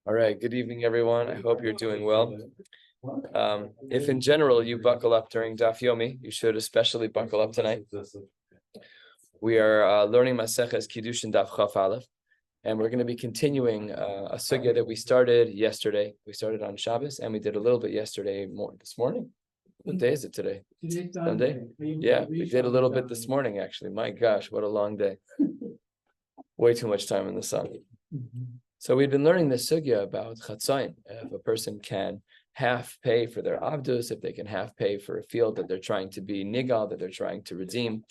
All right, good evening, everyone. I hope you're doing well. If in general you buckle up during Daf Yomi, you should especially buckle up tonight. We are learning Maseches Kiddushin Daf Chaf Aleph, and we're going to be continuing a sugya that we started yesterday. We started on Shabbos, and we did a little bit yesterday this morning. What day is it today? Sunday? Yeah, we did a little bit this morning, actually. My gosh, what a long day. Way too much time in the sun. So we've been learning this sugya about chatzayin. If a person can half pay for their avdus, if they can half pay for a field that they're trying to be nigal, that they're trying to redeem.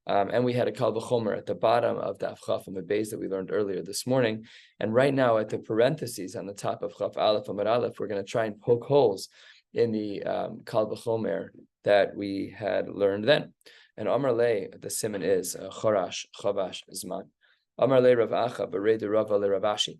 And we had a kal v'chomer at the bottom of Daf Chaf and the base that we learned earlier this morning. And right now at the parentheses on the top of Chaf Aleph Amar Aleph, we're going to try and poke holes in the kal v'chomer that we had learned then. And Amar Le, the siman is chorash, chavash, zman. Amar Le Rav Acha, Berei de Rava Le Ravashi.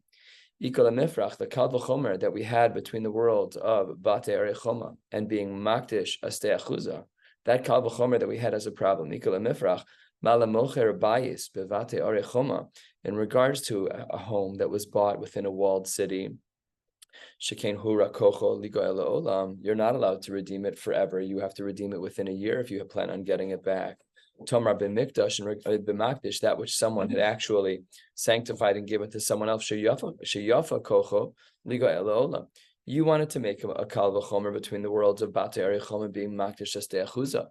Ikol Mifrach, the kal v'chomer that we had between the worlds of Batei Arechoma and being Makdish Astei Achuzah, that kal v'chomer that we had as a problem. Ikol Mifrach, Mala Mocher Bayis Bevatei Arechoma, in regards to a home that was bought within a walled city. Shekain Hura Kocho Ligo Ela Olam, you're not allowed to redeem it forever. You have to redeem it within a year if you plan on getting it back. Tomar b'mikdash and b'makdish, that which someone had actually sanctified and given to someone else. Sheyafa kocho ligo ela olam. You wanted to make a kal v'chomer between the worlds of batei arechom and being makdish astei achuzah.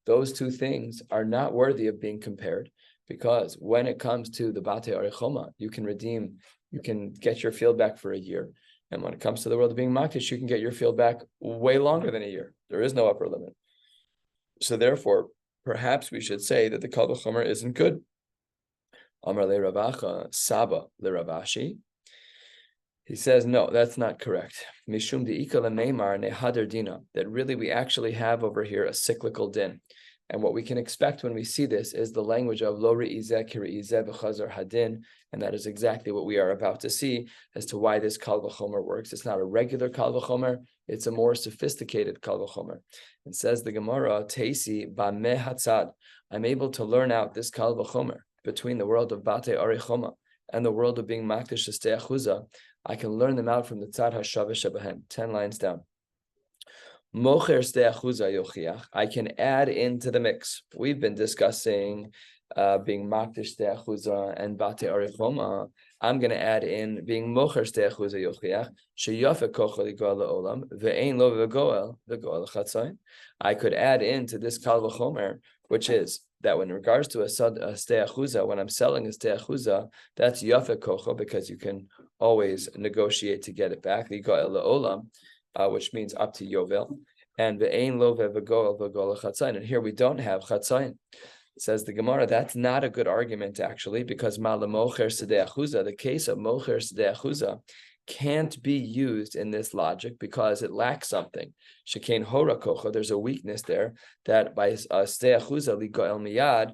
Those two things are not worthy of being compared, because when it comes to the batei arechoma, you can redeem, you can get your field back for a year, and when it comes to the world of being makdish, you can get your field back way longer than a year. There is no upper limit. So therefore, perhaps we should say that the kal v'chomer isn't good. Amar le Ravacha, Saba le Ravashi. He says, no, that's not correct. Mishum de'ika lemeimar nehader dina. That really we actually have over here a cyclical din. And what we can expect when we see this is the language of lo re'izeh ki re'izeh v'chazar hadin. And that is exactly what we are about to see as to why this kal v'chomer works. It's not a regular kal v'chomer. It's a more sophisticated kal v'chomer. And says the Gemara, Teisi ba'meh hatzad. I'm able to learn out this kal v'chomer between the world of batei arechoma and the world of being makdish astei achuzah. I can learn them out from the tzad hashaveh shebahen. 10 lines down. Mocher astei achuzah yochiach. I can add into the mix. We've been discussing being makdish astei achuzah and batei arechoma. I'm going to add in being mocher astei achuzah yochiach. Sheyafe kocho ligoel leolam ve'ein lo v'goel chatzayin. I could add into this kal v'chomer, which is that when in regards to a stei achuzah, when I'm selling a stei achuzah, that's yafe kocho, because you can always negotiate to get it back. Ligoel leolam, which means up to yovel, and ve'ein lo v'goel chatzayin. And here we don't have chatzayin. Says the Gemara, that's not a good argument actually, because ma'ala mocher stei achuzah, the case of mocher stei achuzah, can't be used in this logic because it lacks something. Shekain hora kocha, there's a weakness there that by stei achuzah ligoel miyad,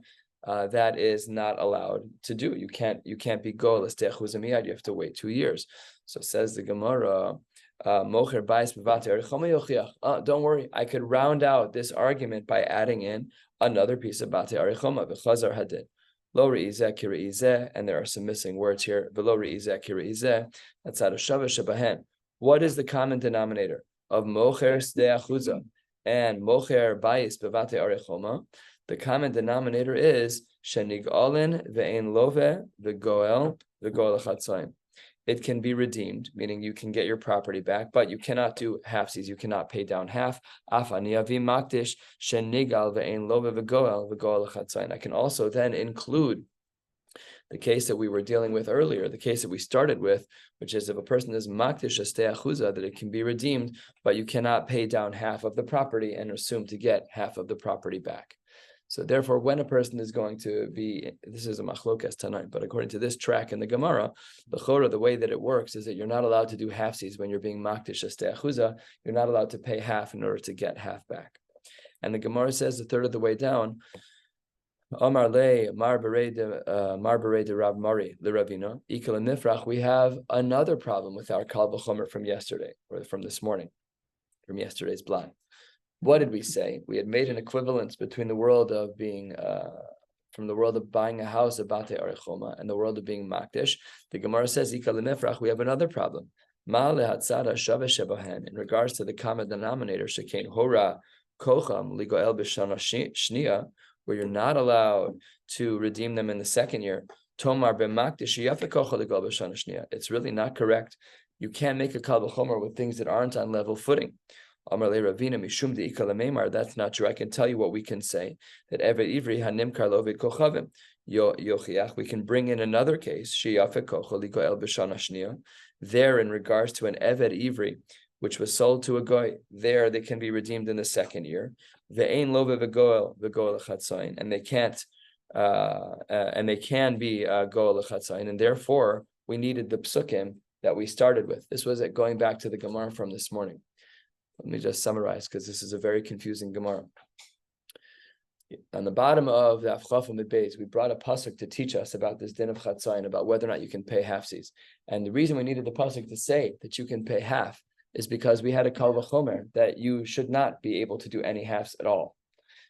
that is not allowed to do. You can't be goel stei achuzah miyad. You have to wait 2 years. So says the Gemara, mocher bayis b'vatei arechoma yochiach. Don't worry, I could round out this argument by adding in another piece of batei arechoma v'chazar hadin. Lo re'izeh ki re'izeh, and there are some missing words here. V'lo re'izeh ki re'izeh, that's out of shaveh shebahen. What is the common denominator of mocher stei achuzah and mocher bayis b'vatei arechoma? The common denominator is shenig'alin ve'ein love v'goel chatzayin. It can be redeemed, meaning you can get your property back, but you cannot do halfsies. You cannot pay down half. I can also then include the case that we were dealing with earlier, the case that we started with, which is if a person is makdish astei achuzah, that it can be redeemed, but you cannot pay down half of the property and assume to get half of the property back. So therefore, when a person is going to be, this is a machlokas tonight, but according to this track in the Gemara, the way that it works is that you're not allowed to do halfsies when you're being makdish astei achuzah. You're not allowed to pay half in order to get half back. And the Gemara says a third of the way down, Amar le mar berei de Rab Mari le Ravina ikal nifrach. We have another problem with our kal v'chomer from yesterday, or from this morning, from yesterday's blot. What did we say? We had made an equivalence between the world of being, from the world of buying a house of batei arechoma and the world of being makdish. The Gemara says, Ika lemefrach, we have another problem. In regards to the common denominator, shekain hora kocham ligoel b'shana shnia, where you're not allowed to redeem them in the second year. Tomar b'makdish kocha ligoel b'shana shnia. It's really not correct. You can't make a kal v'chomer with things that aren't on level footing. Amar le Ravina mishum de'ika lememar. That's not true. I can tell you what we can say, that eved ivri hanimkar lovid kochavim yochiach. We can bring in another case, sheyafek kocha ligoel b'shana shnia. There, in regards to an eved ivri, which was sold to a goy, there they can be redeemed in the second year. Ve'ein lo v'goel lechatzayin, and they can't, and they can be goel lechatzayin, and therefore we needed the psukim that we started with. This was it, going back to the Gemara from this morning. Let me just summarize, because this is a very confusing Gemara. On the bottom of the Daf Yomi Beis, we brought a pasuk to teach us about this din of chatzayin, about whether or not you can pay halfsies. And the reason we needed the pasuk to say that you can pay half is because we had a kal v'chomer that you should not be able to do any halves at all.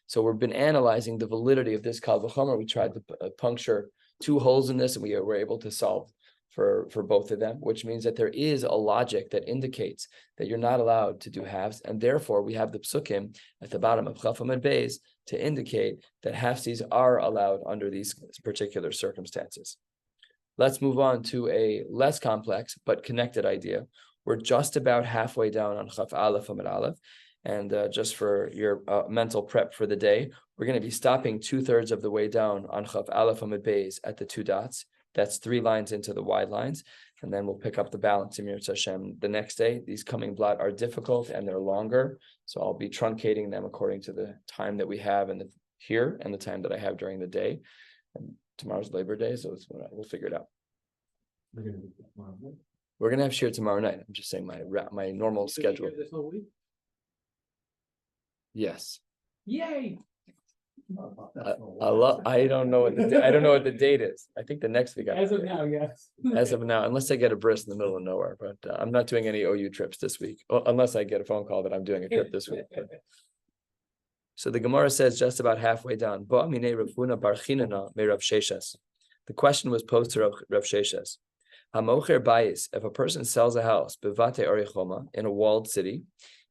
So we've been analyzing the validity of this kal v'chomer. We tried to puncture 2 holes in this, and we were able to solve for both of them, which means that there is a logic that indicates that you're not allowed to do halves, and therefore we have the psukim at the bottom of Chaf Amud Beis to indicate that halfsies are allowed under these particular circumstances. Let's move on to a less complex but connected idea. We're just about halfway down on Chaf Aleph Amud Aleph, and just for your mental prep for the day, we're going to be stopping 2/3 of the way down on Chaf Aleph Amud Beis at the 2 dots. That's 3 lines into the wide lines, and then we'll pick up the balance in Yirtzeh Hashem the next day. These coming blot are difficult and they're longer, so I'll be truncating them according to the time that we have here and the time that I have during the day. And tomorrow's Labor Day, so we'll figure it out. We're gonna have shiur tomorrow night. I'm just saying my normal schedule. This whole week? Yes. Yay! I don't know what the date is. I think the next week. As of now, yes. As of now, unless I get a bris in the middle of nowhere, but I'm not doing any OU trips this week, unless I get a phone call that I'm doing a trip this week. So the Gemara says just about halfway down. The question was posed to Rav Sheshes. Hamocher bayis, if a person sells a house bevate orichoma in a walled city,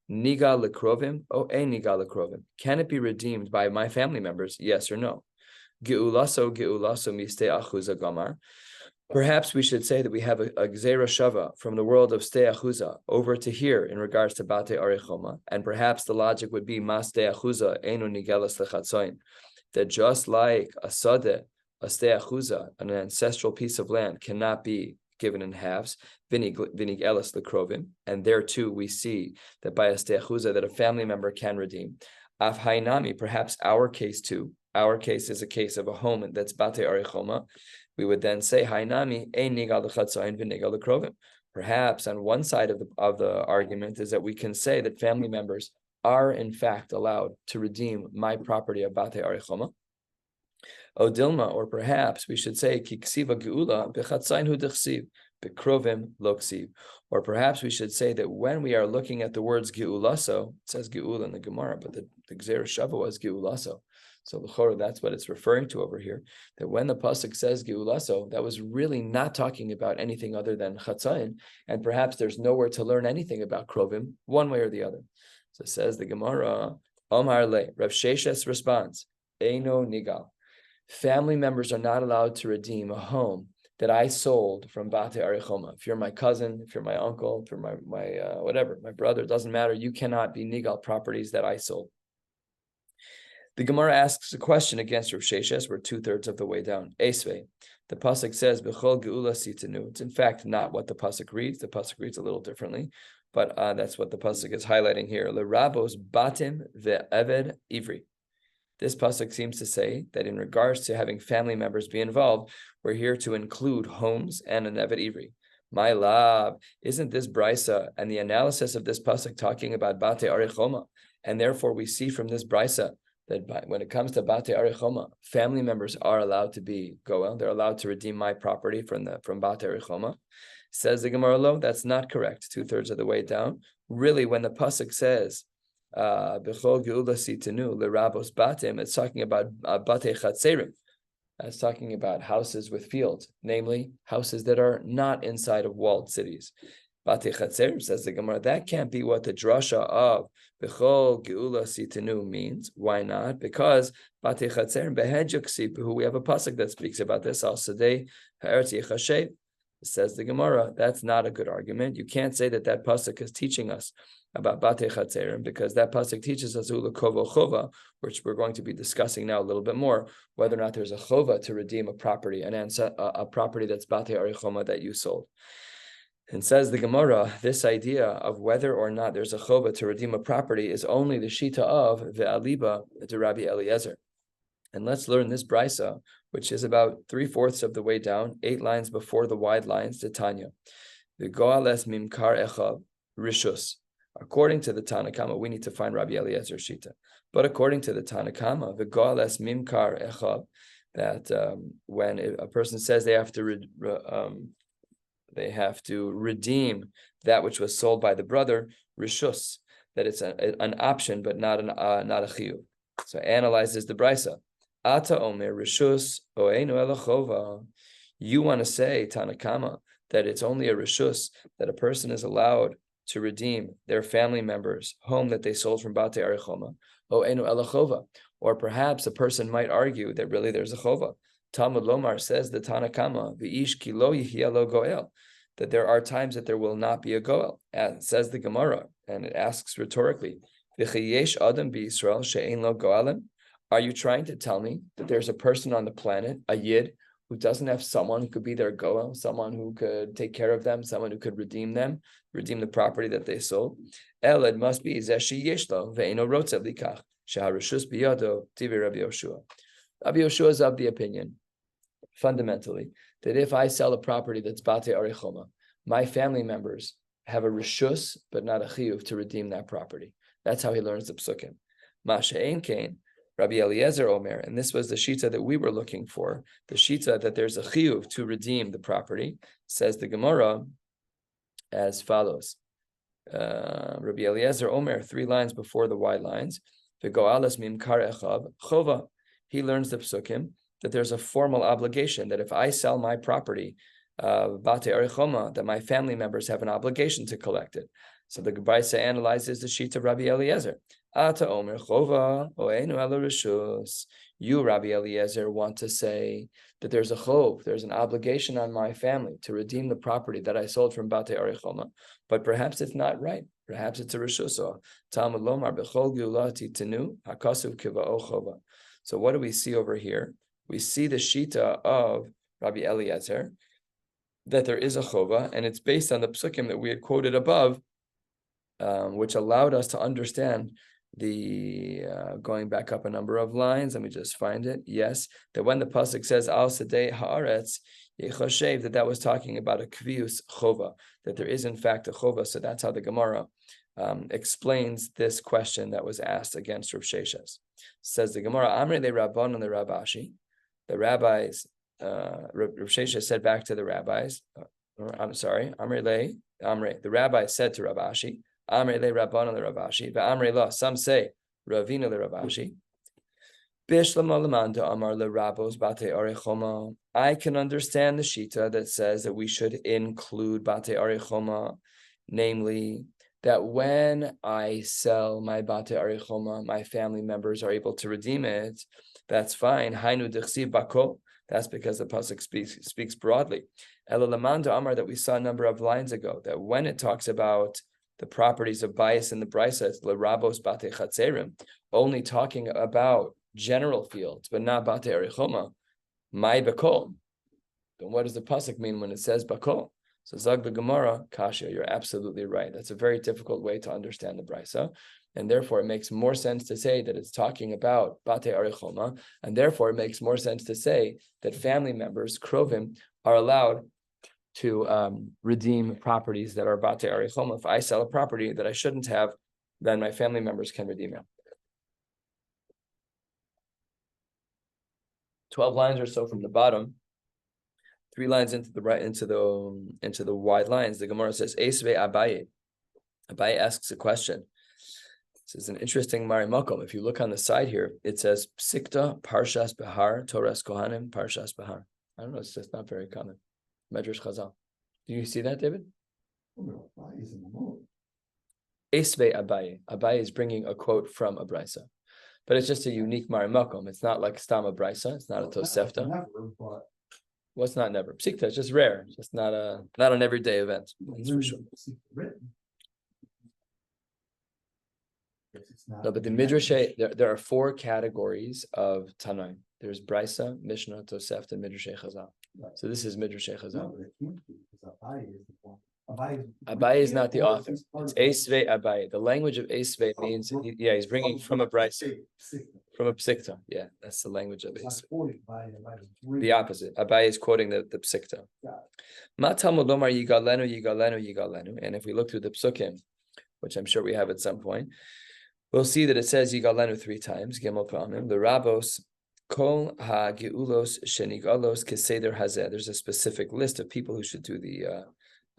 niga lekrovim o ein niga lekrovim, can it be redeemed by my family members? Yes or no? Geulaso miste achuza gamar. Perhaps we should say that we have a gzeira shava from the world of stei achuza over to here in regards to bate orichoma, and perhaps the logic would be mas stei achuza einu nigelas lechatzoin, that just like a stei achuza, an ancestral piece of land, cannot be given in halves, vinig elas lekrovim, and there too we see that by a stei achuza that a family member can redeem. Af hainami, perhaps our case too. Our case is a case of a home that's bate orichoma. We would then say hainami ein nigal lechatzayin v'nigal lekrovim. Perhaps on one side of the argument is that we can say that family members are in fact allowed to redeem my property of bate orichoma. Odilma, or perhaps we should say kiksiva geula b'chatzayin hu dechsiv b'krovim lo ksiv. Or perhaps we should say that when we are looking at the words geulaso, it says geula in the Gemara, but the gzeira shava was geulaso. So l'chora, that's what it's referring to over here. That when the pasuk says geulaso, that was really not talking about anything other than chatzayin, and perhaps there's nowhere to learn anything about krovim, one way or the other. So it says the Gemara, Omar le, Rav Sheshes responds, Eino nigal. Family members are not allowed to redeem a home that I sold from bate arichoma. If you're my cousin, if you're my uncle, if you're my whatever, my brother, it doesn't matter. You cannot be nigal properties that I sold. The Gemara asks a question against Rav Sheshes. We're 2/3 of the way down. Esvei. The pasuk says b'chol geula sitenu. It's in fact not what the pasuk reads. The pasuk reads a little differently, but that's what the pasuk is highlighting here. L'rabos batim ve'eved ivri. This pasuk seems to say that in regards to having family members be involved, we're here to include homes and an eved ivri. My love, isn't this brisa and the analysis of this pasuk talking about bate arichoma? And therefore we see from this brisa that when it comes to bate arichoma, family members are allowed to be goel. They're allowed to redeem my property from bate arichoma. Says the Gemara, lo, that's not correct. 2/3 of the way down. Really, when the pasuk says b'chol geula sitenu l'rabos batim, it's talking about bate chatzerim. It's talking about houses with fields, namely houses that are not inside of walled cities. Batei Chatzerim, says the Gemara, that can't be what the drasha of B'chol Geula Sitenu means. Why not? Because Batei Chatzerim Behedjuk Sipuhu, we have a pasuk that speaks about this. Al Sadei Ha'eretz Yechashev. Says the Gemara, that's not a good argument. You can't say that that pasuk is teaching us about Batei Chatzerim, because that pasuk teaches us Ula Kovo Chova, which we're going to be discussing now a little bit more, whether or not there's a chova to redeem a property, a property that's Batei Arichoma that you sold. And says the Gemara, this idea of whether or not there's a chova to redeem a property is only the shita of the aliba to Rabbi Eliezer. And let's learn this brisa, which is about 3/4 of the way down, 8 lines before the wide lines, to Tanya. The goales mimkar echav rishus. According to the Tanakama, we need to find Rabbi Eliezer's shita. But according to the Tanakama, the goales mimkar echav, that when a person says they have to redeem that which was sold by the brother, rishus, that it's an option but not a chiyuv. So analyzes the brisa. Ata omer rishus oeinu elachova. You want to say, Tanakama, that it's only a rishus, that a person is allowed to redeem their family member's home that they sold from Batei Arichoma, oeinu elachova. Or perhaps a person might argue that really there's a chova. Talmud Lomar says the Tanakama, v'ish ki lo yihya lo goel, that there are times that there will not be a goel. And says the Gemara, and it asks rhetorically, v'chiyesh adam b'Yisrael she'ein lo goalim. Are you trying to tell me that there's a person on the planet, a yid, who doesn't have someone who could be their goel, someone who could take care of them, someone who could redeem them, redeem the property that they sold? El, it must be zeh sheyesh lo ve'eino rotze likach she'harishus biyado tivei Rabbi Yoshua. Rabbi Yoshua is of the opinion, fundamentally, that if I sell a property that's Batei Arichoma, my family members have a rishus, but not a chiyuv to redeem that property. That's how he learns the psukim. Masha ein kain, Rabbi Eliezer Omer, and this was the shita that we were looking for, the shita that there's a chiyuv to redeem the property, says the Gemara as follows. Rabbi Eliezer Omer, 3 lines before the wide lines, v'go'alas mimkar echav chova. He learns the psukim that there's a formal obligation that if I sell my property, Batei Arichoma, that my family members have an obligation to collect it. So the Gebaisa analyzes the sheet of Rabbi Eliezer. Ata omer chova oeinu ela rishus. You, Rabbi Eliezer, want to say that there's a chov, there's an obligation on my family to redeem the property that I sold from Batei Arichoma, but perhaps it's not right. Perhaps it's a rishus. Talmud lomar bechol geulati tenu hakasuv kiva'o chova. So what do we see over here? We see the shita of Rabbi Eliezer, that there is a chova, and it's based on the psukim that we had quoted above, which allowed us to understand the, going back up a number of lines, let me just find it, yes, that when the pasuk says, Al Sadei Haaretz Yechashev, that was talking about a kvius chova, that there is in fact a chova. So that's how the Gemara explains this question that was asked against Rav Sheshes. Says the Gemara, Amrei le Rabban and the Rabashi, the rabbis, Rav Sheshes said back to the rabbis, Amrei, the rabbi said to Rabashi, Amrei le Rabban and the Rabashi, but Amrei la, some say Ravina le Rabashi. I can understand the shita that says that we should include Batei Arichoma, namely that when I sell my Batei Arichoma, my family members are able to redeem it. That's fine. Hainu dechsiv bako. That's because the pasuk speaks broadly. Elalamanda Amar, that we saw a number of lines ago, that when it talks about the properties of bias in the brisa, it's lerabos Batei Chatzerim, only talking about general fields, but not Batei Arichoma. My bakol. Then what does the pasuk mean when it says bakol? So Zag the Gemara, Kasha, you're absolutely right. That's a very difficult way to understand the brisa, and therefore it makes more sense to say that it's talking about Batei Arichoma, and therefore it makes more sense to say that family members, krovim, are allowed to redeem properties that are Batei Arichoma. If I sell a property that I shouldn't have, then my family members can redeem it. 12 lines or so from the bottom, 3 lines into the right, into the wide lines, the Gemara says, Esve Abaye. Abaye asks a question. This is an interesting Mari Makom. If you look on the side here, it says Psikta Parshas Behar, Torahs Kohanim, Parshas Behar. I don't know, it's just not very common. Medrash Chazal. Do you see that, David? Esve Abaye. Abaye is bringing a quote from a brisa, but it's just a unique marimakom. It's not like Stam a brisa. It's not a Tosefta. What's not never? Psikta, it's just rare. It's just not an everyday event. That's for sure. No, but the Midrash, there are 4 categories of Tanaim. There's Brisa, Mishnah, Tosefta, and Midrash Chazal. So this is Midrash Chazal. Abaye is not the author. It's Esve Abaye. The language of Esve means, he's bringing from a Brisa, from a Psikta. Yeah, that's the language of Esve. The opposite. Abaye is quoting the Psikta. Ma Talmud Lomar Yigalenu, Yigalenu, Yigalenu. And if we look through the Psukim, which I'm sure we have at some point, we'll see that it says Yigalenu 3 times. Gimel Pa'amim. The Rabos Kol Ha-Geulos Shenigalos Keseder Hazeh. There's a specific list of people who should do the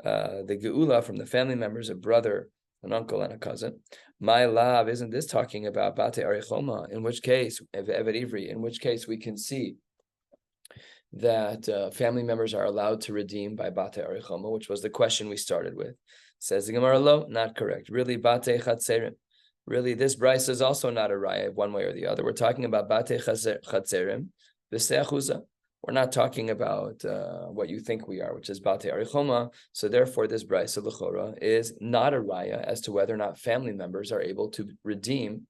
Geula from the family members, a brother, an uncle, and a cousin. My love, isn't this talking about Bate Arichoma? In which case, Evet Ivri, in which case we can see that family members are allowed to redeem by Bate Arichoma, which was the question we started with. Says the Gemara, lo, not correct. Really, Bate Chatzerim. Really, this brisa is also not a raya one way or the other. We're talking about Bate Chatzerim, V'seachuza. We're not talking about what you think we are, which is Bate Arichoma. So therefore, this brisa l'chora is not a raya as to whether or not family members are able to redeem,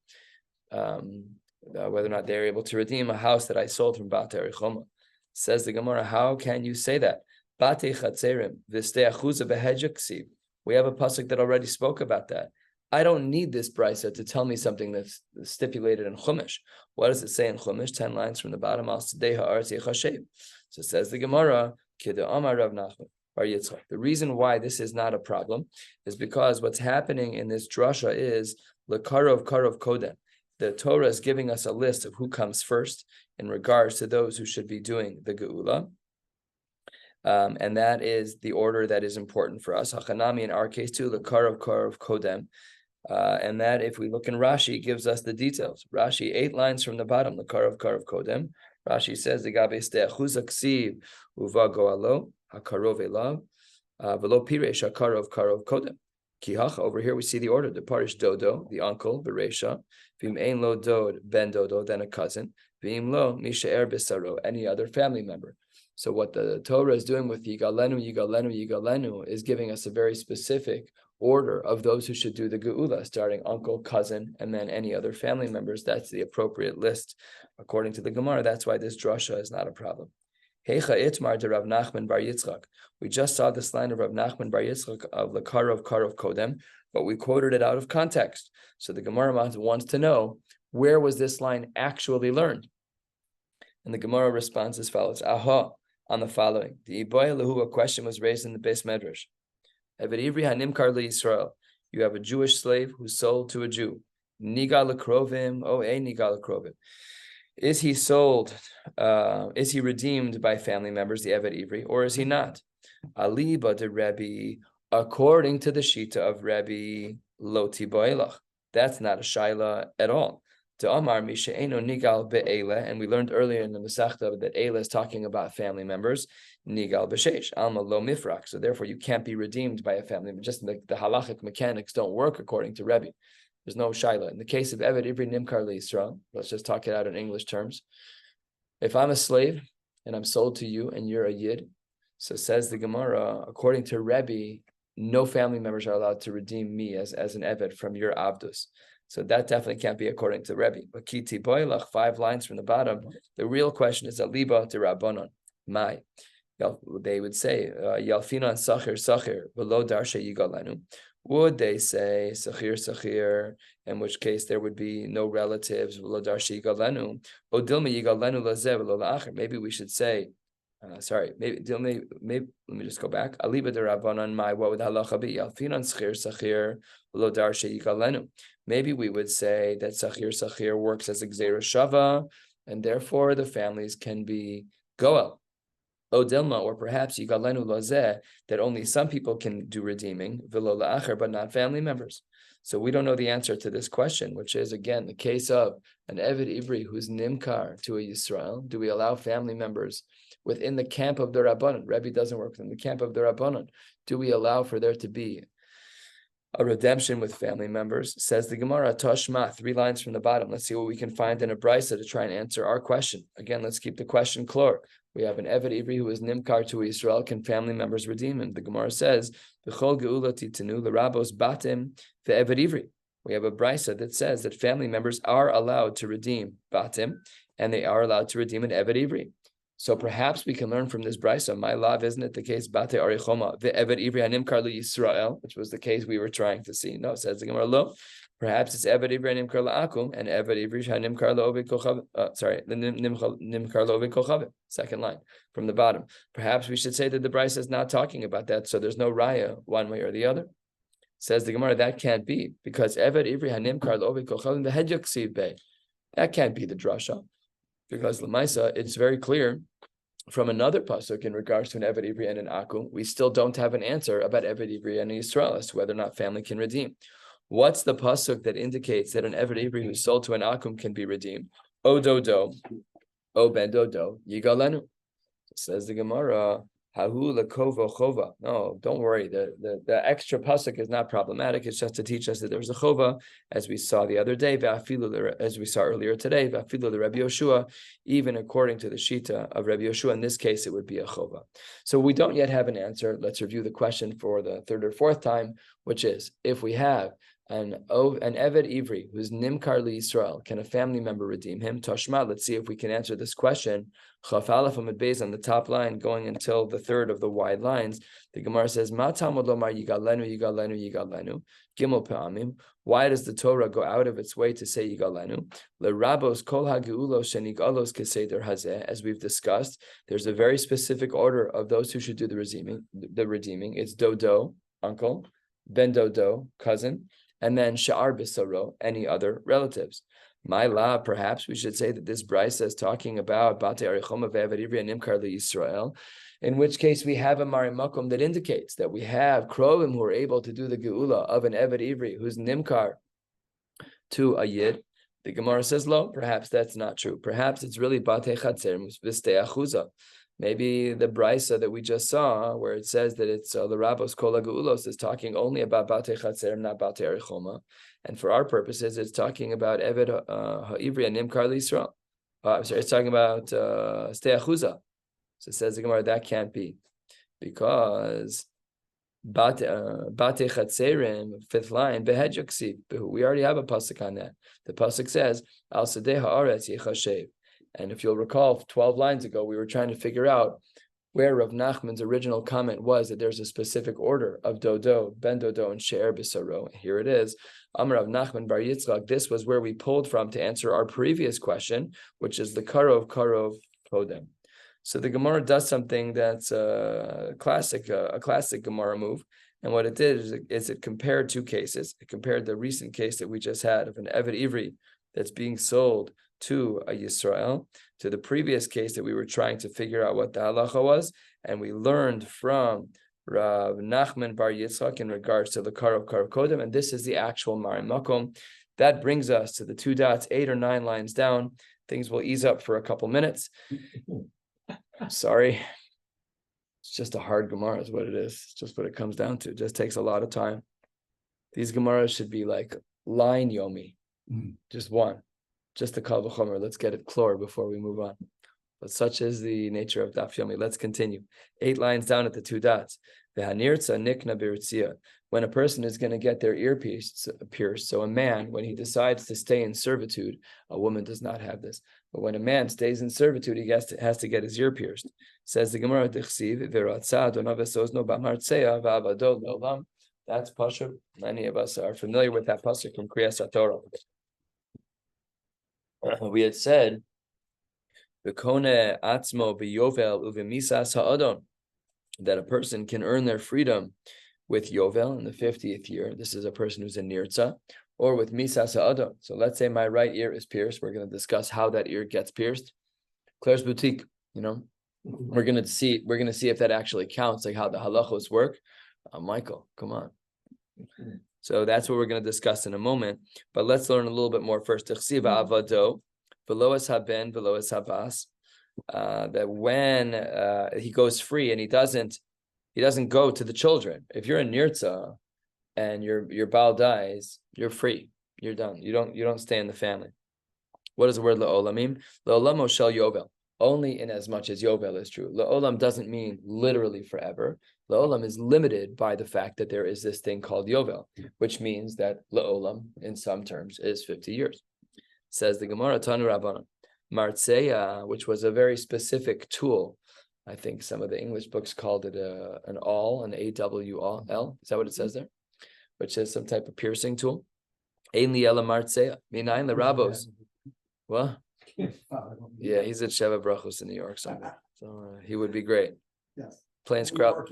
whether or not they're able to redeem a house that I sold from Bate Arichoma. Says the Gemara, how can you say that? Bate Chatzerim, V'steachuza behejaksiv. We have a pasuk that already spoke about that. I don't need this brisa to tell me something that's stipulated in Chumash. What does it say in Chumash? 10 lines from the bottom. So it says the Gemara, the reason why this is not a problem is because what's happening in this drasha is Karov Kodem. The Torah is giving us a list of who comes first in regards to those who should be doing the Geula. And that is the order that is important for us. Hachanami in our case too, the Karov Kodem. And that, if we look in Rashi, gives us the details. Rashi, 8 lines from the bottom, the Karov Kodem. Rashi says, the Gabe Ste'achuzak Siv Uva Goalo, HaKarov Elav, Velo Piresh HaKarov Kodem. Kihach, over here we see the order, the Parish Dodo, the uncle, Beresha, Vim Ein Lo Dod, Ben Dodo, then a cousin, Vim Lo, Mishaer Besaro, any other family member. So what the Torah is doing with Yigalenu is giving us a very specific order of those who should do the Geula, starting uncle, cousin, and then any other family members. That's the appropriate list according to the Gemara. That's why this drasha is not a problem. Heicha Itmar de Rav Nachman Bar Yitzchak. We just saw this line of Rav Nachman Bar Yitzchak of Karov Kodem, but we quoted it out of context. So the Gemara wants to know, where was this line actually learned? And the Gemara responds as follows. Aha, on the following. The Iboy Lahu, a question was raised in the Beis Medrash. You have a Jewish slave who sold to a Jew. Nigal lekrovim, nigal lekrovim. Is he sold? Is he redeemed by family members, the Eved Ivri, or is he not? Aliba de Rebbe, according to the Shita of Rebbe Loti Boelach. That's not a shaila at all. And we learned earlier in the Masechta that Eila is talking about family members. Nigal b'sheish, alma lo mifrak. So therefore, you can't be redeemed by a family member. Just the halachic mechanics don't work according to Rebbe. There's no shaila. In the case of Eved Ivri Nimkar L'Yisrael, let's just talk it out in English terms. If I'm a slave and I'm sold to you and you're a yid, so says the Gemara, according to Rebbe, no family members are allowed to redeem me as an Eved from your Avdus. So that definitely can't be according to Rebbe. But Kiti Boilach, 5 lines from the bottom, the real question is Aliba de Rabbanon. Mai. They would say, Yalfinan Sachir, below Darsha Yigalenu. Would they say Sachir, in which case there would be no relatives, below Darsha Yigalenu. Odilma Yigalenu Lazev, below La'achir. Maybe we should say, maybe let me just go back. Aliba de Rabbanon Mai, what would halacha be? Yalfinan Sachir, below Darsha Yigalenu. Maybe we would say that Sachir works as a Gzeira Shava, and therefore the families can be Goel. Odilma, or perhaps Yigalenu Lazeh, that only some people can do redeeming, V'lo la'acher, but not family members. So we don't know the answer to this question, which is, again, the case of an Eved Ivri who's Nimkar to a Yisrael. Do we allow family members within the camp of the Rabbanon. Rebbe doesn't work within the camp of the Rabbanon. Do we allow for there to be a redemption with family members? Says the Gemara, Toshma, 3 lines from the bottom. Let's see what we can find in a brisa to try and answer our question. Again, let's keep the question clear. We have an Eved Ivri who is Nimkar to Israel. Can family members redeem him? The Gemara says, B'chol geula titenu l'rabos batim ve'Eved Ivri. We have a brisa that says that family members are allowed to redeem batim, and they are allowed to redeem an Eved Ivri. So perhaps we can learn from this brisa. My love, isn't it the case? Bate arichoma ve'Eved Ivri hanimkar Yisrael, which was the case we were trying to see. No, says the Gemara, lo. Perhaps it's Eved Ivri hanimkar la'akum and Eved Ivri hanimkar la'ovid kochav. Nimkar la'ovid kochav. Second line from the bottom. Perhaps we should say that the brisa is not talking about that, so there's no raya one way or the other. Says the Gemara, that can't be, because Eved Ivri hanimkar la'ovid kochav v'hed yaksiv bei. That can't be the drasha, because l'maisa it's very clear from another pasuk in regards to an Eved Ivri and an Akum. We still don't have an answer about Eved Ivri and Yisrael as to whether or not family can redeem. What's the pasuk that indicates that an Eved Ivri who's sold to an Akum can be redeemed? O dodo, o ben dodo, yigalenu. Says the Gemara, hahu lekova chova. No, don't worry. The extra pasuk is not problematic. It's just to teach us that there's a chova, as we saw the other day, as we saw earlier today, the Rabbi Yoshua, even according to the shita of Rabbi Yoshua, in this case, it would be a chova. So we don't yet have an answer. Let's review the question for the 3rd or 4th time, which is, if we have an Eved Ivri who's Nimkar li Yisrael, can a family member redeem him? Toshma, let's see if we can answer this question. Chaf Aleph Amud Beis on the top line, going until the 3rd of the wide lines. The Gemara says, Ma Talmud lomar yigalenu, yigalenu, yigalenu, Gimel Pe'amim. Why does the Torah go out of its way to say yigalenu? L'rabos kol ha'geulos shenigalos keseder hazeh. As we've discussed, there's a very specific order of those who should do the redeeming. It's dodo, uncle, ben dodo, cousin, and then sha'ar b'saro, any other relatives. My la, perhaps we should say that this brisa is talking about Bate Arichoma ve'Eved Ivri and Nimkar Yisrael, in which case we have a marimakom that indicates that we have Krovim who are able to do the geula of an Eved Ivri who's Nimkar to a Yid. The Gemara says, lo, perhaps that's not true. Perhaps it's really Bate Chatzer v'stei achuza. Maybe the brisa that we just saw, where it says that it's l'rabos kol ha'geulos, is talking only about Bate Chatzer, not Bate Arichoma. And for our purposes, it's talking about Eved Ha'ivri and Nimkar Yisrael. It's talking about Stei Achuza. So it says the Gemara, that can't be, because Bate Chatzerim, 5th line, Behed Yaksiv. We already have a pasuk on that. The pasuk says, Al Sadeh Haaretz Yechashev. And if you'll recall, 12 lines ago, we were trying to figure out where Rav Nachman's original comment was that there's a specific order of dodo, ben dodo, and she'er b'saro. Here it is. Amar Rav Nachman bar Yitzchak. This was where we pulled from to answer our previous question, which is the karov kodem. So the Gemara does something that's a classic Gemara move. And what it did is it compared 2 cases. It compared the recent case that we just had of an Eved Ivri that's being sold to a Yisrael, to the previous case that we were trying to figure out what the halacha was, and we learned from Rav Nachman bar Yitzchak in regards to the Karov Kodem, and this is the actual Marim Makom. That brings us to the 2 dots, 8 or 9 lines down. Things will ease up for a couple minutes. Sorry. It's just a hard Gemara is what it is. It's just what it comes down to. It just takes a lot of time. These Gemaras should be like line Yomi. Just one. Just the Kal V'chomer. Let's get it clear before we move on. But such is the nature of Daf Yomi. Let's continue. 8 lines down at the 2 dots. V'hanirtza nikna b'ritzia. When a person is going to get their ear pierced, so a man, when he decides to stay in servitude, a woman does not have this, but when a man stays in servitude, he has to get his ear pierced. Says the Gemara, that's pasuk. Many of us are familiar with that pasuk from Kriyas HaTorah. We had said, "V'kone atzmo b'yovel uvemisas ha'adon," that a person can earn their freedom with yovel in the 50th year. This is a person who's a nirtza, or with misas ha'adon. So let's say my right ear is pierced. We're going to discuss how that ear gets pierced. Claire's boutique, we're going to see if that actually counts, like how the halachos work. Michael, come on. So that's what we're going to discuss in a moment. But let's learn a little bit more first. Avado, v'lo es haben, v'lo es havas. that when he goes free and he doesn't go to the children. If you're a nirtza and your Baal dies, you're free. You're done. You don't stay in the family. What does the word la'olam mean? La'olam shel yovel. Only in as much as yovel is true. La'olam doesn't mean literally forever. La'olam is limited by the fact that there is this thing called yovel, which means that la'olam, in some terms, is 50 years. Says the Gemara, Tanu Rabbanan. Martzeya, which was a very specific tool. I think some of the English books called it an awl, an AWL. Is that what it says there? Which is some type of piercing tool. Ein li ela martzeya. Minayin lerabos. What? Yeah, he's at Sheva Brachos in New York somewhere. So he would be great. Yes. Playing Scrabble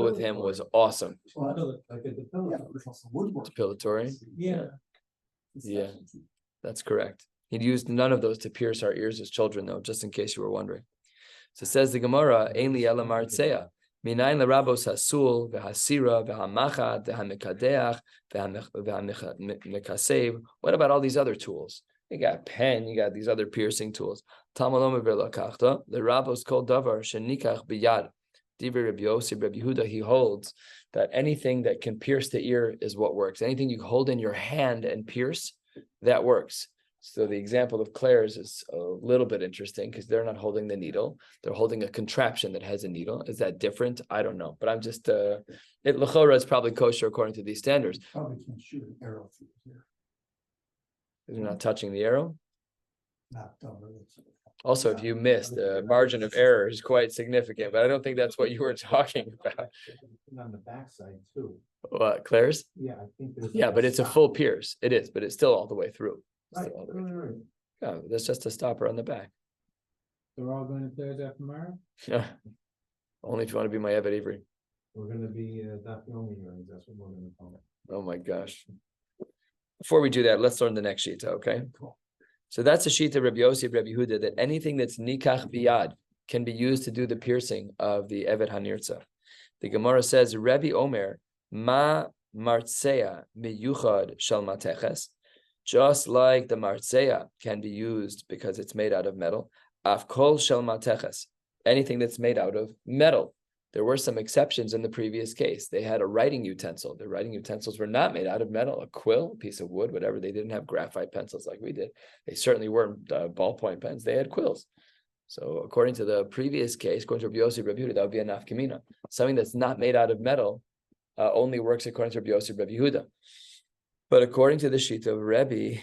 with him was awesome. Depilatory. Yeah. Yeah, that's correct. He'd used none of those to pierce our ears as children, though, just in case you were wondering. So says the Gemara, Ein li ela martzeya. Minayin lerabos hasul v'hasira v'hamachad v'hamikadeach v'hamikasev. What about all these other tools? You got pen, you got these other piercing tools. Tamalom v'lakachta. The rabos kol davar shenikach biyad. Divrei Rabbi Yossi, Rabbi Yehuda, he holds that anything that can pierce the ear is what works. Anything you hold in your hand and pierce, that works. So the example of Claire's is a little bit interesting because they're not holding the needle. They're holding a contraption that has a needle. Is that different? I don't know. But I'm just, l'chora is probably kosher according to these standards. Probably can't shoot an arrow through here. You're not touching the arrow? Really. Also, if you missed, the margin of error is quite significant, but I don't think that's what you were talking about. On the backside too. What, Claire's? Yeah, I think. Yeah, but it's a full pierce. It is, but it's still all the way through. Right. Yeah, that's just a stopper on the back. We're all going to Claire's after tomorrow? Yeah. Only if you want to be my Eved Ivri. We're going to be Daf Yomi hearings. That's what we're going to call it. Oh my gosh. Before we do that, let's learn the next shita, okay? Cool. So that's a shita of Rabbi Yossi, Rabbi Yehuda, that anything that's nikach biyad can be used to do the piercing of the Eved Hanirtza. The Gemara says, Rabbi Omer, ma martzeya miyuchad shal Maseches. Just like the martzeya can be used because it's made out of metal, afkol shel Maseches, anything that's made out of metal. There were some exceptions in the previous case. They had a writing utensil. The writing utensils were not made out of metal, a quill, a piece of wood, whatever. They didn't have graphite pencils like we did. They certainly weren't ballpoint pens. They had quills. So according to the previous case, according to Rabbi Yossi, Rabbi Yehuda, that would be a nafkamina. Something that's not made out of metal only works according to Rabbi Yossi, Rabbi Yehuda. But according to the shita of Rebbe,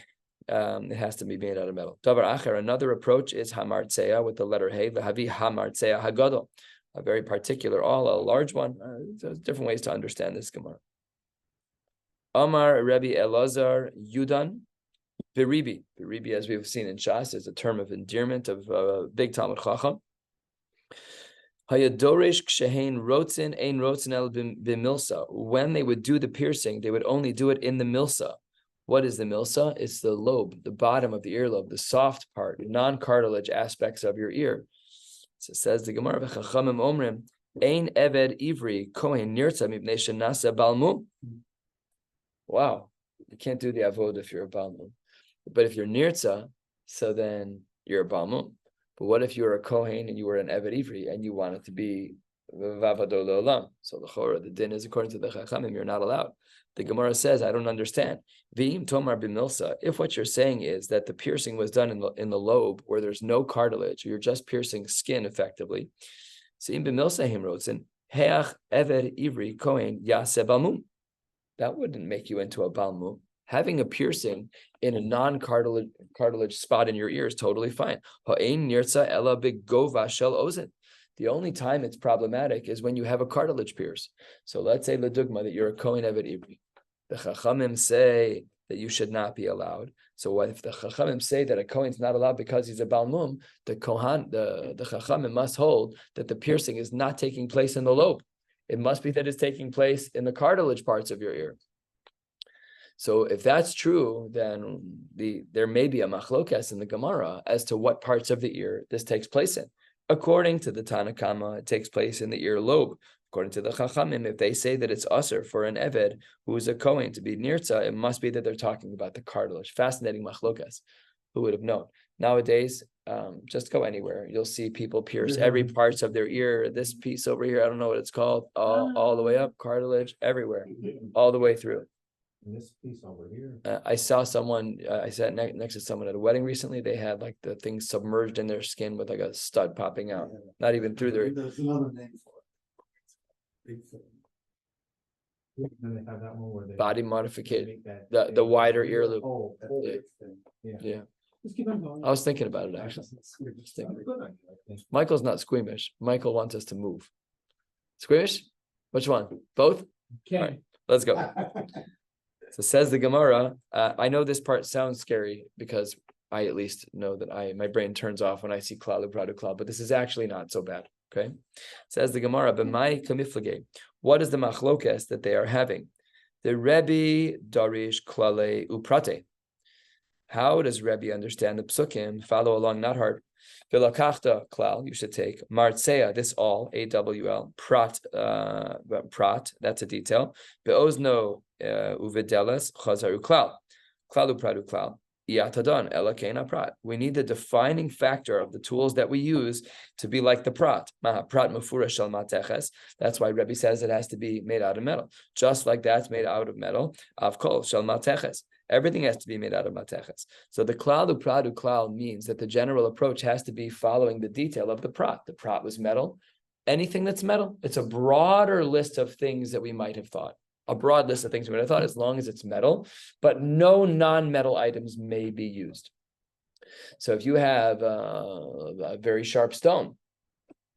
it has to be made out of metal. Davar acher, another approach is hamartzeya with the letter hey, v'havi hamartzeya hagadol, a very particular, a large one. There's different ways to understand this Gemara. Amar Rebbe Elazar Yudan Biribi. Biribi, as we've seen in Shas, is a term of endearment of big Talmud Chacham. Hayadorish kshehein rotzin ein rotzin el b'milsa. When they would do the piercing, they would only do it in the milsa. What is the milsa? It's the lobe, the bottom of the earlobe, the soft part, non-cartilage aspects of your ear. So it says the Gemara, v'chachamim omrim ein eved ivri kohen nirtza mipnei shenasa balmum. Wow, you can't do the avod if you're a balmum, but if you're nirtza, so then you're a balmum. But what if you were a kohen and you were an eved ivri and you wanted to be vavado leolam? So the din is according to the chachamim, you're not allowed. The Gemara says, I don't understand. V'im tomar b'milsa. If what you're saying is that the piercing was done in the lobe where there's no cartilage, you're just piercing skin effectively. So in b'milsa him rotzen heach eved ivri kohen yaseh balmum. That wouldn't make you into a balmum. Having a piercing in a non-cartilage spot in your ear is totally fine. Ha'ein nirtza ela b'gova shel ozen. The only time it's problematic is when you have a cartilage pierce. So let's say ledugma that you're a kohen eved ivri. The chachamim say that you should not be allowed. So what if the chachamim say that a kohen's not allowed because he's a balmum? The chachamim must hold that the piercing is not taking place in the lobe. It must be that it's taking place in the cartilage parts of your ear. So if that's true, then there may be a machlokas in the Gemara as to what parts of the ear this takes place in. According to the Tanakama, it takes place in the ear lobe. According to the Chachamim, if they say that it's usher for an Eved who is a Kohen to be Nirtza, it must be that they're talking about the cartilage. Fascinating machlokas. Who would have known? Nowadays, Just go anywhere. You'll see people pierce every parts of their ear. This piece over here, I don't know what it's called, all the way up, cartilage, everywhere, all the way through. And this piece over here. I saw someone, I sat next to someone at a wedding recently. They had like the thing submerged in their skin with like a stud popping out, not even through their. There's another name for it. Big thing. Then they have that one where they. Body modification, make that- the wider ear loop. Oh, That's a Yeah. big thing. Yeah, just keep on going. I was thinking about it actually. That's good idea, I think. Michael's not squeamish. Michael wants us to move. Squeamish? Which one? Both? Okay. Let's go. So says the Gemara. I know this part sounds scary because I at least know that my brain turns off when I see klal u'pradu klal, but this is actually not so bad. Okay. Says the Gemara, b'mai kamiflage. What is the machlokes that they are having? The Rebbe darish klale uprate. How does Rebbe understand the psukim? Follow along, not hard. V'lakachta klal, you should take martzea, this all, AWL, prat, that's a detail. Be'ozno uvidelas chazar uklal, klal upradu klal. Iatadon elakena prat. We need the defining factor of the tools that we use to be like the prat. Prat mafura shel mateches. That's why Rebbe says it has to be made out of metal. Just like that's made out of metal, avkol shel mateches. Everything has to be made out of mateches. So the klal upradu klal means that the general approach has to be following the detail of the prat. The prat was metal. Anything that's metal, it's a broader list of things that we might have thought. A broad list of things we would have thought, as long as it's metal, but no non-metal items may be used. So if you have a very sharp stone,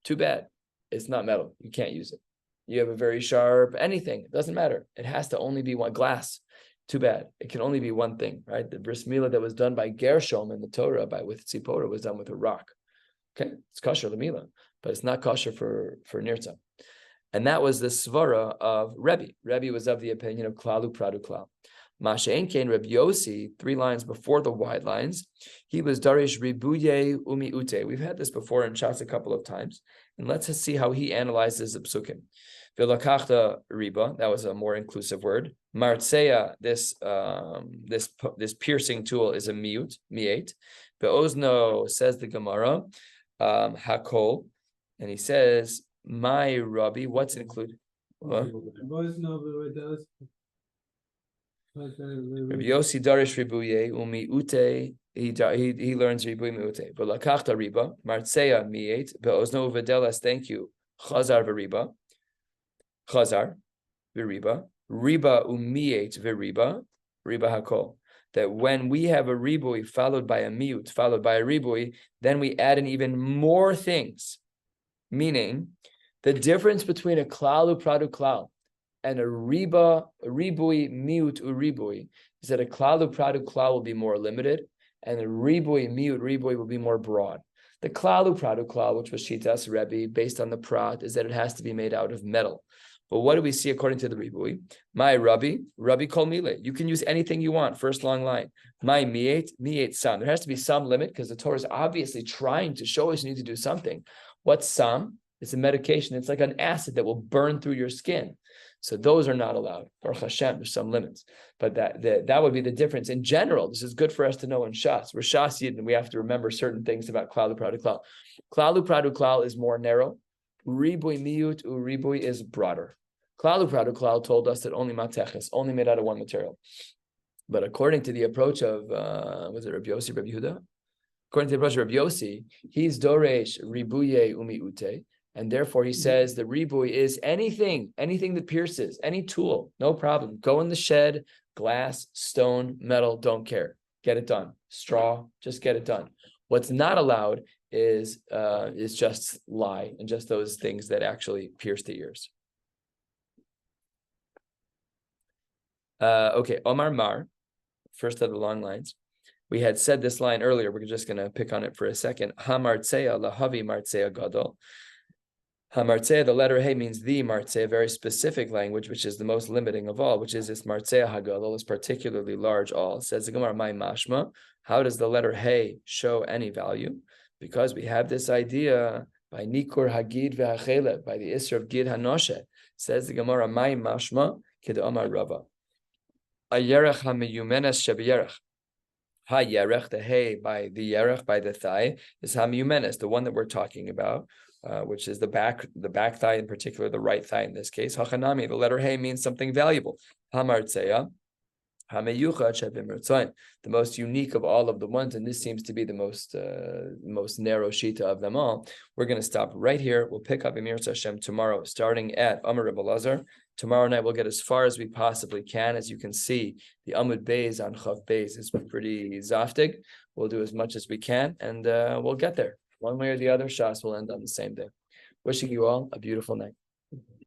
too bad, it's not metal. You can't use it. You have a very sharp anything, it doesn't matter. It has to only be one glass. Too bad. It can only be one thing, right? The bris milah that was done by Gershom in the Torah with tzipora was done with a rock. Okay, it's kosher l'milah, but it's not kosher for nirtzah. And that was the svara of Rebbe. Rebbe was of the opinion of klal upradu klal. Masha'en kein Reb Yossi, 3 lines before the wide lines, he was darish ribuye umi ute. We've had this before in Shas a couple of times, and let's see how he analyzes the psukim. V'lakachta riba, that was a more inclusive word. Martseya, this piercing tool is a mi'et. Be'ozno, says the Gemara, hakol, and he says, my Rabbi, what's included? What? Rabbi Yossi darish ribuye umi ute. He learns ribuye miute. But lakachta riba martseya miet be'ozno v'delas. Thank you. Chazar v'riba. Chazar v'riba. Riba umiet v'riba. Riba hakol. That when we have a ribui followed by a miut followed by a ribui, then we add in even more things. Meaning, the difference between a klal upradu klal and a ribui miut uribui is that a klal upradu klal will be more limited, and a ribui miut ribui will be more broad. The klal upradu klal, which was shitas Rebbe, based on the prat, is that it has to be made out of metal. But what do we see according to the ribui? My Rabbi kol mile. You can use anything you want. First long line. My miet sam. There has to be some limit because the Torah is obviously trying to show us you need to do something. What's sam? It's a medication. It's like an acid that will burn through your skin. So those are not allowed. Baruch Hashem, there's some limits. But that would be the difference. In general, this is good for us to know in Shas. We're Shas Yidden, we have to remember certain things about klal upradu klal. Klal upradu klal is more narrow. Ribui miut uribui is broader. Klal upradu klal told us that only mateches, only made out of one material. But according to the approach of, was it Rabbi Yossi, Rabbi Yehuda? According to the approach of Rabbi Yossi, he's doresh ribuye umi ute. And therefore, he says the ribui is anything that pierces, any tool, no problem. Go in the shed, glass, stone, metal, don't care. Get it done. Straw, just get it done. What's not allowed is just lie and just those things that actually pierce the ears. Okay, Omar Mar, first of the long lines. We had said this line earlier. We're just going to pick on it for a second. Ha martzea lahavi martzea gadol. Hamartzea, the letter Hey means the martzea, a very specific language, which is the most limiting of all, which is this martzea hagadol, is particularly large all. Says the Gemara, my mashma. How does the letter Hey show any value? Because we have this idea by nikur hagid ve'achele, by the isra of gid hanoshe. Says the Gemara, my mashma kid Omar Rava. Ayerech hamiyumenes shebiyerech. Ha yerech, the hay by the yerech, by the thigh, is hamiyumenes, the one that we're talking about, which is the back thigh, in particular, the right thigh in this case. Hachanami, the letter hay means something valuable. Hamartzeya, the most unique of all of the ones, and this seems to be the most narrow shita of them all. We're going to stop right here. We'll pick up Emir Hashem tomorrow, starting at Amar Rebbe Lazar. Tomorrow night we'll get as far as we possibly can. As you can see, the Amud Beis on Chav Beis is pretty zaftig. We'll do as much as we can, and we'll get there. One way or the other, Shas will end on the same day. Wishing you all a beautiful night.